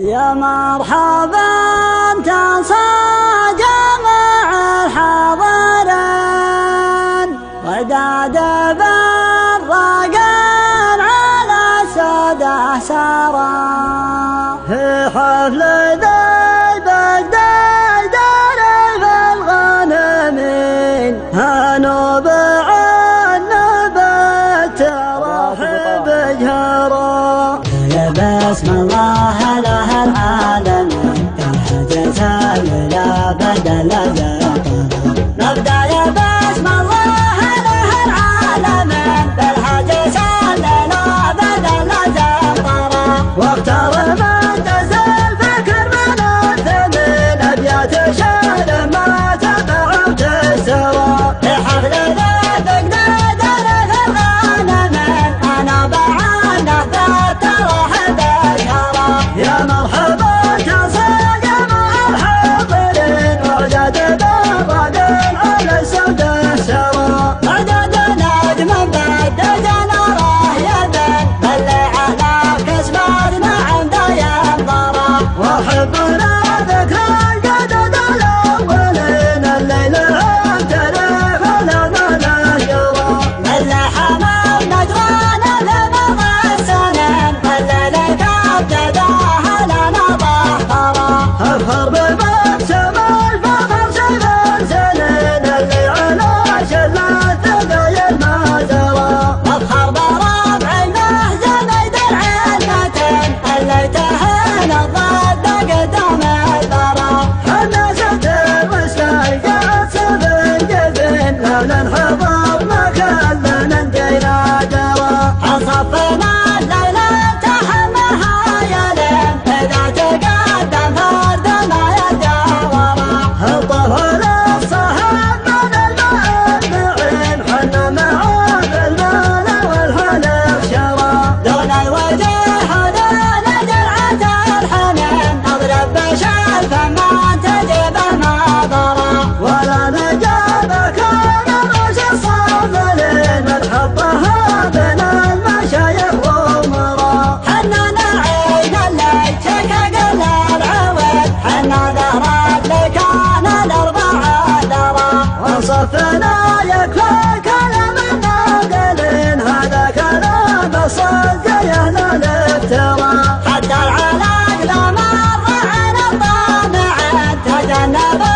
يا مرحبا تصاج مع الحاضرين وداد بالرقان على السادة سارا في حفل ذي بقديدر في الغانمين هنوب النبات ترحب جهرا يا بسم الله له العالم الحجز ولا بدل نبدأ يا بسم الله له العالم بالحجز ولا بدل زمطرة واقترب تزل فكر من الثمين أبيات شعر ما تقعد السوا في حفل ذي بقديدر في الغانمين أنا بعانه ترحب الهرى يا مرحبا تصاج مع الحاضرين وعدد بالرقان على السودة سوا عدد نجم بددنا راهيبا اللي على كسبتنا عند ينظرا وحبنا ذكرى الجدد الأولين الليل امتلك لنا نشرا اللي حمام نجرانا لمضى السنين الليل كابتداها لنا ضحضرا افخر بمقسم الفخر سبع سنين اللي على شلة ثقيل ما زرا افخر بربع المهزم درع المتن اللي تهان الضد قدام البرا حنا ستر واستلقت سبع جبين لولا انحضر ما خلنا ندينا درا حصفنا الليلة تحمها يلين إذا تقدم فرد ما يتجاورا الطفل الصهد من المعين حنا معاه بالمال والحلف شرا دون الوجه دون جرعة الحنين نضرب بشلف ما تجيبه ما ضرا ولا نجابك نرش الصافلين نحطها بين المشايخ وامرا حنا نعين اللي شكك العود حنا ذهرت لكان الاربعة درا وصفنا يكفى كلام الناقلين هذا كلام الصدق يهنا الافتراء حتى العلاق لما رعن الطامعين تجنبه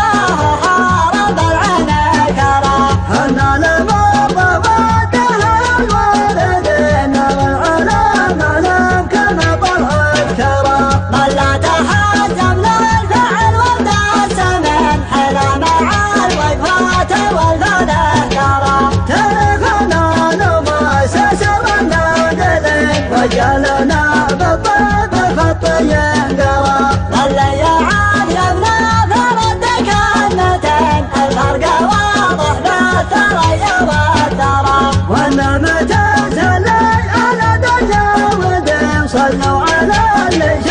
هارب العنكرة هنا لما ضبطها الوالدين العلام علم كما طلع الكرى لا تحزم للفعل والدسمين حلا مع الوقفات والفله ترى تاريخنا نمؤسس والناقلين وجعلنا بالطيب خط ينقرى اللي يعاد يبنى فرد كلمتين الفرق واضح بالثريا والثرى والنمت تزلي على دجا ودين صلوا على اللي